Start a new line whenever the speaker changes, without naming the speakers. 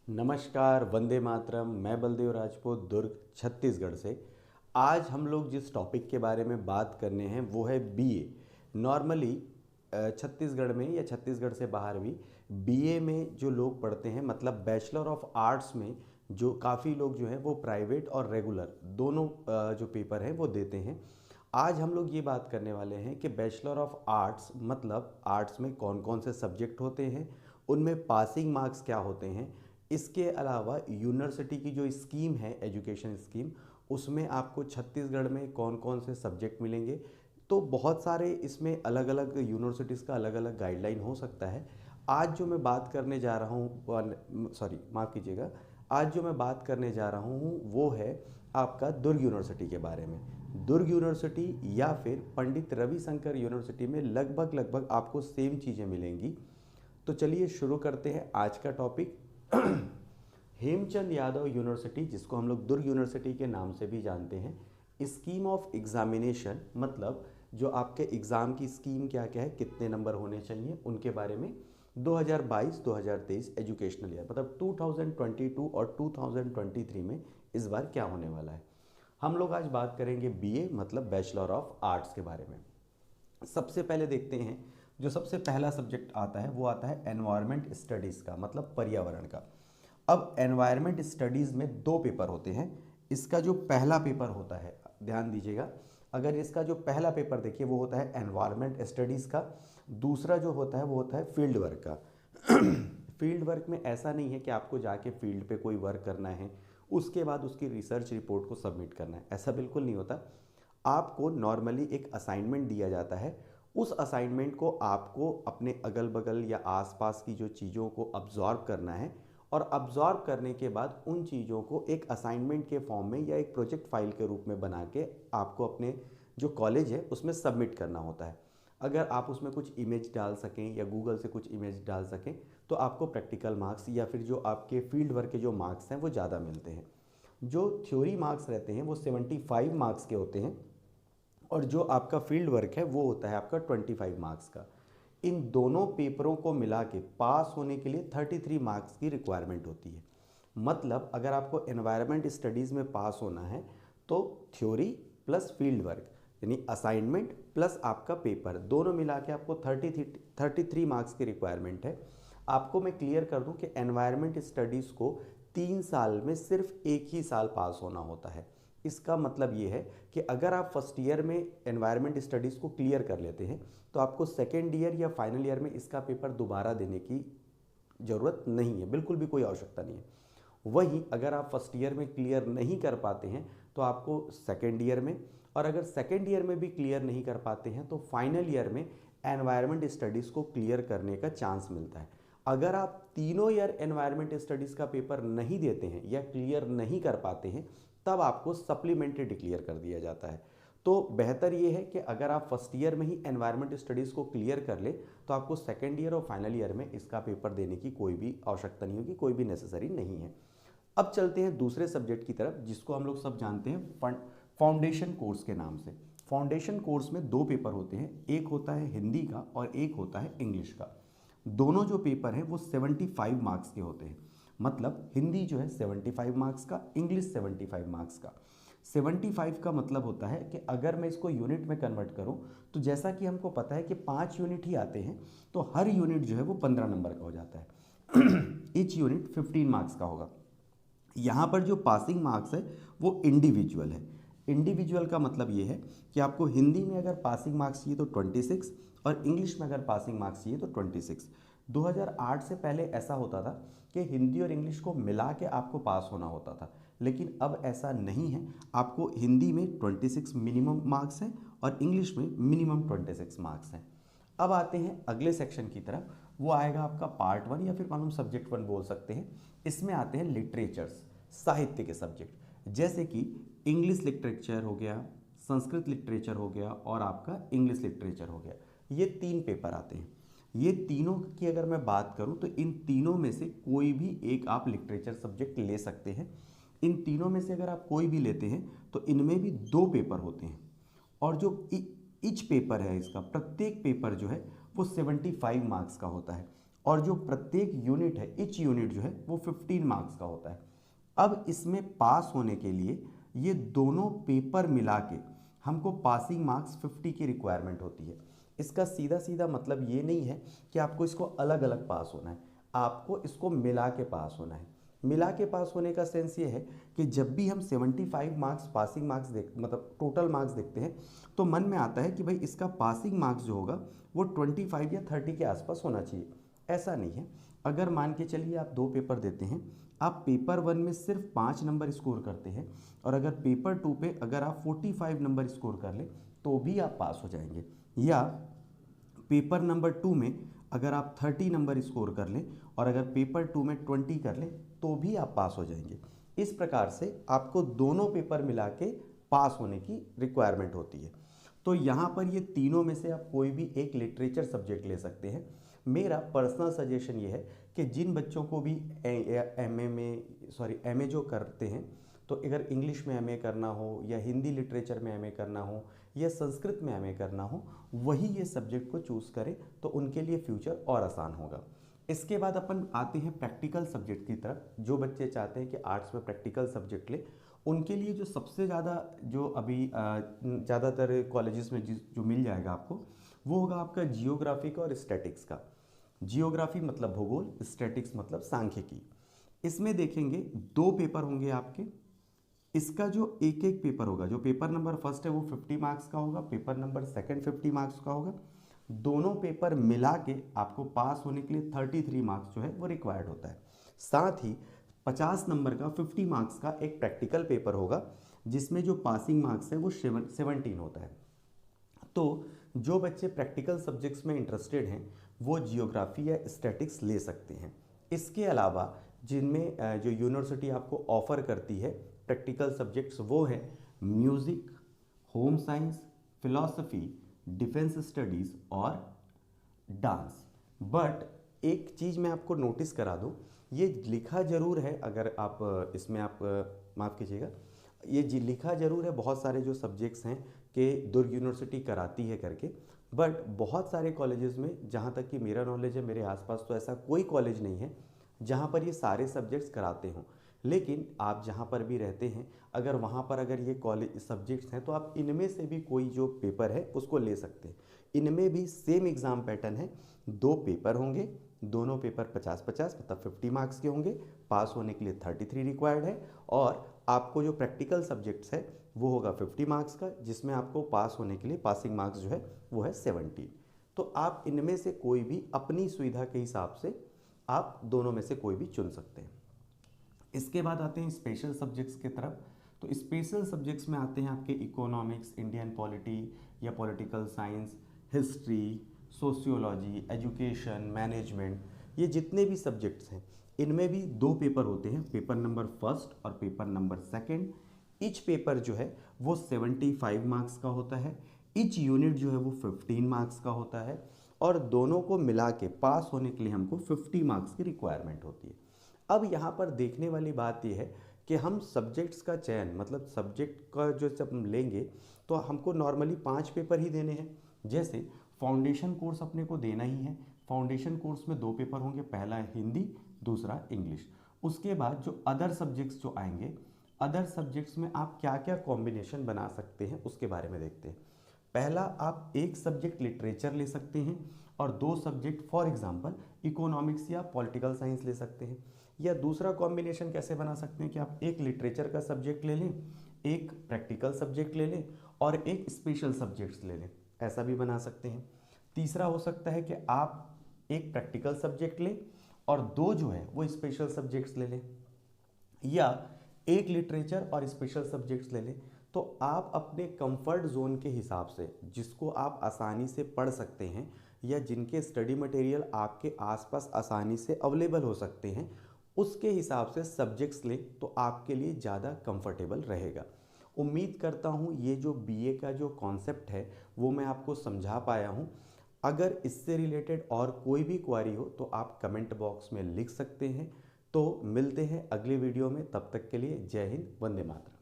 नमस्कार, वंदे मातरम। मैं बलदेव राजपूत, दुर्ग छत्तीसगढ़ से। आज हम लोग जिस टॉपिक के बारे में बात करने हैं वो है बीए। नॉर्मली छत्तीसगढ़ में या छत्तीसगढ़ से बाहर भी बीए में जो लोग पढ़ते हैं, मतलब बैचलर ऑफ आर्ट्स में जो काफ़ी लोग जो हैं वो प्राइवेट और रेगुलर दोनों जो पेपर हैं वो देते हैं। आज हम लोग ये बात करने वाले हैं कि बैचलर ऑफ आर्ट्स मतलब आर्ट्स में कौन कौन से सब्जेक्ट होते हैं, उनमें पासिंग मार्क्स क्या होते हैं। इसके अलावा यूनिवर्सिटी की जो स्कीम है, एजुकेशन स्कीम, उसमें आपको छत्तीसगढ़ में कौन कौन से सब्जेक्ट मिलेंगे। तो बहुत सारे इसमें अलग अलग यूनिवर्सिटीज़ का अलग अलग गाइडलाइन हो सकता है। आज जो मैं बात करने जा रहा हूँ, सॉरी माफ़ कीजिएगा, आज जो मैं बात करने जा रहा हूँ वो है आपका दुर्ग यूनिवर्सिटी के बारे में। दुर्ग यूनिवर्सिटी या फिर पंडित रविशंकर यूनिवर्सिटी में लगभग लगभग आपको सेम चीज़ें मिलेंगी। तो चलिए शुरू करते हैं आज का टॉपिक। हेमचंद यादव यूनिवर्सिटी, जिसको हम लोग दुर्ग यूनिवर्सिटी के नाम से भी जानते हैं, स्कीम ऑफ एग्जामिनेशन मतलब जो आपके एग्ज़ाम की स्कीम क्या क्या है, कितने नंबर होने चाहिए, उनके बारे में 2022-2023 एजुकेशनल ईयर मतलब 2022 और 2023 में इस बार क्या होने वाला है। हम लोग आज बात करेंगे बीए मतलब बैचलर ऑफ आर्ट्स के बारे में। सबसे पहले देखते हैं, जो सबसे पहला सब्जेक्ट आता है वो आता है एनवायरनमेंट स्टडीज़ का, मतलब पर्यावरण का। अब एनवायरनमेंट स्टडीज़ में दो पेपर होते हैं। इसका जो पहला पेपर होता है, ध्यान दीजिएगा, अगर इसका जो पहला पेपर देखिए वो होता है एनवायरनमेंट स्टडीज़ का। दूसरा जो होता है वो होता है फील्ड वर्क का। फील्ड वर्क में ऐसा नहीं है कि आपको जाके फील्ड पे कोई वर्क करना है, उसके बाद उसकी रिसर्च रिपोर्ट को सबमिट करना है, ऐसा बिल्कुल नहीं होता। आपको नॉर्मली एक असाइनमेंट दिया जाता है। उस असाइनमेंट को आपको अपने अगल बगल या आसपास की जो चीज़ों को अब्जॉर्ब करना है, और अब्जॉर्ब करने के बाद उन चीज़ों को एक असाइनमेंट के फॉर्म में या एक प्रोजेक्ट फाइल के रूप में बना के आपको अपने जो कॉलेज है उसमें सबमिट करना होता है। अगर आप उसमें कुछ इमेज डाल सकें या गूगल से कुछ इमेज डाल सकें तो आपको प्रैक्टिकल मार्क्स या फिर जो आपके फील्ड वर्क के जो मार्क्स हैं वो ज़्यादा मिलते हैं। जो थ्योरी मार्क्स रहते हैं वो 75 मार्क्स के होते हैं, और जो आपका फील्ड वर्क है वो होता है आपका 25 मार्क्स का। इन दोनों पेपरों को मिला के पास होने के लिए 33 मार्क्स की रिक्वायरमेंट होती है। मतलब अगर आपको एनवायरनमेंट स्टडीज़ में पास होना है तो थ्योरी प्लस फील्ड वर्क यानी असाइनमेंट प्लस आपका पेपर दोनों मिला के आपको 33 मार्क्स की रिक्वायरमेंट है। आपको मैं क्लियर कर दूं कि एनवायरनमेंट स्टडीज़ को 3 साल में सिर्फ एक ही साल पास होना होता है। इसका मतलब ये है कि अगर आप फर्स्ट ईयर में एनवायरनमेंट स्टडीज़ को क्लियर कर लेते हैं तो आपको सेकेंड ईयर या फाइनल ईयर में इसका पेपर दोबारा देने की ज़रूरत नहीं है, बिल्कुल भी कोई आवश्यकता नहीं है। वहीं अगर आप फर्स्ट ईयर में क्लियर नहीं कर पाते हैं तो आपको सेकेंड ईयर में, और अगर सेकेंड ईयर में भी क्लियर नहीं कर पाते हैं तो फाइनल ईयर में एनवायरनमेंट स्टडीज़ को क्लियर करने का चांस मिलता है। अगर आप तीनों ईयर एनवायरनमेंट स्टडीज़ का पेपर नहीं देते हैं या क्लियर नहीं कर पाते हैं तब आपको सप्लीमेंट्री डिक्लेयर कर दिया जाता है। तो बेहतर ये है कि अगर आप फर्स्ट ईयर में ही एनवायरनमेंट स्टडीज़ को क्लियर कर ले तो आपको सेकेंड ईयर और फाइनल ईयर में इसका पेपर देने की कोई भी आवश्यकता नहीं होगी, कोई भी नेसेसरी नहीं है। अब चलते हैं दूसरे सब्जेक्ट की तरफ, जिसको हम लोग सब जानते हैं फाउंडेशन कोर्स के नाम से। फाउंडेशन कोर्स में दो पेपर होते हैं, एक होता है हिंदी का और एक होता है इंग्लिश का। दोनों जो पेपर हैं वो 75 मार्क्स के होते हैं। मतलब हिंदी जो है 75 मार्क्स का, इंग्लिश 75 मार्क्स का। 75 का मतलब होता है कि अगर मैं इसको यूनिट में कन्वर्ट करूं तो जैसा कि हमको पता है कि 5 यूनिट ही आते हैं, तो हर यूनिट जो है वो 15 नंबर का हो जाता है। ईच यूनिट 15 मार्क्स का होगा। यहाँ पर जो पासिंग मार्क्स है वो इंडिविजुअल है। इंडिविजुअल का मतलब ये है कि आपको हिंदी में अगर पासिंग मार्क्स चाहिए तो 26, और इंग्लिश में अगर पासिंग मार्क्स चाहिए तो 26। 2008 से पहले ऐसा होता था कि हिंदी और इंग्लिश को मिला के आपको पास होना होता था, लेकिन अब ऐसा नहीं है। आपको हिंदी में 26 मिनिमम मार्क्स हैं और इंग्लिश में मिनिमम 26 मार्क्स हैं। अब आते हैं अगले सेक्शन की तरफ, वो आएगा आपका पार्ट 1 या फिर हम सब्जेक्ट 1 बोल सकते हैं। इसमें आते हैं लिटरेचर्स, साहित्य के सब्जेक्ट, जैसे कि इंग्लिश लिटरेचर हो गया, संस्कृत लिटरेचर हो गया और आपका इंग्लिश लिटरेचर हो गया। ये 3 पेपर आते हैं। ये तीनों की अगर मैं बात करूं तो इन तीनों में से कोई भी एक आप लिटरेचर सब्जेक्ट ले सकते हैं। इन तीनों में से अगर आप कोई भी लेते हैं तो इनमें भी 2 पेपर होते हैं, और जो इच पेपर है, इसका प्रत्येक पेपर जो है वो 75 मार्क्स का होता है। और जो प्रत्येक यूनिट है, ईच यूनिट जो है वो 15 मार्क्स का होता है। अब इसमें पास होने के लिए ये दोनों पेपर मिला के हमको पासिंग मार्क्स 50 की रिक्वायरमेंट होती है। इसका सीधा सीधा मतलब ये नहीं है कि आपको इसको अलग अलग पास होना है, आपको इसको मिला के पास होना है। मिला के पास होने का सेंस ये है कि जब भी हम 75 मार्क्स पासिंग मार्क्स मतलब टोटल मार्क्स देखते हैं तो मन में आता है कि भाई इसका पासिंग मार्क्स जो होगा वो 25 या 30 के आसपास होना चाहिए। ऐसा नहीं है। अगर मान के चलिए आप 2 पेपर देते हैं, आप पेपर 1 में सिर्फ 5 नंबर स्कोर करते हैं और अगर पेपर 2 पे अगर आप 45 नंबर स्कोर कर लें तो भी आप पास हो जाएंगे, या पेपर नंबर 2 में अगर आप 30 नंबर स्कोर कर लें और अगर पेपर 2 में 20 कर लें तो भी आप पास हो जाएंगे। इस प्रकार से आपको दोनों पेपर मिला के पास होने की रिक्वायरमेंट होती है। तो यहाँ पर ये तीनों में से आप कोई भी एक लिटरेचर सब्जेक्ट ले सकते हैं। मेरा पर्सनल सजेशन ये है कि जिन बच्चों को भी एमए जो करते हैं, तो अगर इंग्लिश में एमए करना हो या हिंदी लिटरेचर में एमए करना हो या संस्कृत में एमए करना हो, वही ये सब्जेक्ट को चूज़ करें तो उनके लिए फ्यूचर और आसान होगा। इसके बाद अपन आते हैं प्रैक्टिकल सब्जेक्ट की तरफ। जो बच्चे चाहते हैं कि आर्ट्स में प्रैक्टिकल सब्जेक्ट ले, उनके लिए जो सबसे ज़्यादा जो अभी ज़्यादातर कॉलेजेस में जो मिल जाएगा आपको, वो होगा आपका जियोग्राफी का और स्टैटिक्स का। जियोग्राफी मतलब भूगोल, स्टैटिक्स मतलब सांख्यिकी। इसमें देखेंगे 2 पेपर होंगे आपके। इसका जो एक एक पेपर होगा, जो पेपर नंबर फर्स्ट है वो 50 मार्क्स का होगा, पेपर नंबर सेकंड 50 मार्क्स का होगा। दोनों पेपर मिला के आपको पास होने के लिए 33 मार्क्स जो है वो रिक्वायर्ड होता है। साथ ही 50 नंबर का 50 मार्क्स का एक प्रैक्टिकल पेपर होगा जिसमें जो पासिंग मार्क्स है वो 17 होता है। तो जो बच्चे प्रैक्टिकल सब्जेक्ट्स में इंटरेस्टेड हैं वो जियोग्राफी या स्टैटिक्स ले सकते हैं। इसके अलावा जिनमें जो यूनिवर्सिटी आपको ऑफर करती है प्रैक्टिकल सब्जेक्ट्स वो है music, home science, philosophy, defence studies और डांस। बट एक चीज़ मैं आपको नोटिस करा दूँ, ये लिखा ज़रूर है, अगर आप इसमें आप माफ़ कीजिएगा, ये लिखा ज़रूर है बहुत सारे जो सब्जेक्ट्स हैं कि दुर्ग यूनिवर्सिटी कराती है करके, बट बहुत सारे कॉलेजेस में, जहाँ तक कि मेरा नॉलेज है, मेरे आसपास तो ऐसा कोई कॉलेज नहीं है जहाँ पर ये सारे सब्जेक्ट्स कराते हों। लेकिन आप जहाँ पर भी रहते हैं, अगर वहाँ पर अगर ये कॉलेज सब्जेक्ट्स हैं तो आप इनमें से भी कोई जो पेपर है उसको ले सकते हैं। इनमें भी सेम एग्ज़ाम पैटर्न है, 2 पेपर होंगे, दोनों पेपर 50-50 मतलब 50 मार्क्स के होंगे। पास होने के लिए 33 रिक्वायर्ड है और आपको जो प्रैक्टिकल सब्जेक्ट्स है वो होगा 50 मार्क्स का, जिसमें आपको पास होने के लिए पासिंग मार्क्स जो है वो है 17। तो आप इनमें से कोई भी अपनी सुविधा के हिसाब से आप दोनों में से कोई भी चुन सकते हैं। इसके बाद आते हैं स्पेशल सब्जेक्ट्स की तरफ। तो स्पेशल सब्जेक्ट्स में आते हैं आपके इकोनॉमिक्स, इंडियन पॉलिटी या political science, history, sociology, education, management, ये जितने भी सब्जेक्ट्स हैं इनमें भी 2 पेपर होते हैं, पेपर नंबर फर्स्ट और paper number second. Each paper जो है वो 75 मार्क्स का होता है, ईच यूनिट जो है वो 15 मार्क्स का होता है और दोनों को मिला के पास होने के लिए हमको 50 मार्क्स की रिक्वायरमेंट होती है। अब यहाँ पर देखने वाली बात यह है कि हम सब्जेक्ट्स का चयन, मतलब सब्जेक्ट का जो जब हम लेंगे तो हमको नॉर्मली 5 पेपर ही देने हैं। जैसे फाउंडेशन कोर्स अपने को देना ही है। फाउंडेशन कोर्स में 2 पेपर होंगे, पहला हिंदी, दूसरा इंग्लिश। उसके बाद जो अदर सब्जेक्ट्स जो आएंगे, अदर सब्जेक्ट्स में आप क्या क्या कॉम्बिनेशन बना सकते हैं उसके बारे में देखते हैं। पहला, आप एक सब्जेक्ट लिटरेचर ले सकते हैं और 2 सब्जेक्ट फॉर एग्जांपल इकोनॉमिक्स या पॉलिटिकल साइंस ले सकते हैं। या दूसरा कॉम्बिनेशन कैसे बना सकते हैं कि आप एक लिटरेचर का सब्जेक्ट ले लें, एक प्रैक्टिकल सब्जेक्ट ले लें और एक स्पेशल सब्जेक्ट्स ले लें, ऐसा भी बना सकते हैं। तीसरा हो सकता है कि आप एक प्रैक्टिकल सब्जेक्ट लें और 2 जो है वो स्पेशल सब्जेक्ट्स ले लें, या एक लिटरेचर और स्पेशल सब्जेक्ट्स ले लें। तो आप अपने कंफर्ट जोन के हिसाब से, जिसको आप आसानी से पढ़ सकते हैं या जिनके स्टडी मटेरियल आपके आसपास आसानी से अवेलेबल हो सकते हैं, उसके हिसाब से सब्जेक्ट्स लें तो आपके लिए ज़्यादा कंफर्टेबल रहेगा। उम्मीद करता हूँ ये जो बीए का जो कॉन्सेप्ट है वो मैं आपको समझा पाया हूँ। अगर इससे रिलेटेड और कोई भी क्वारी हो तो आप कमेंट बॉक्स में लिख सकते हैं। तो मिलते हैं अगले वीडियो में, तब तक के लिए जय हिंद, वंदे मातरम।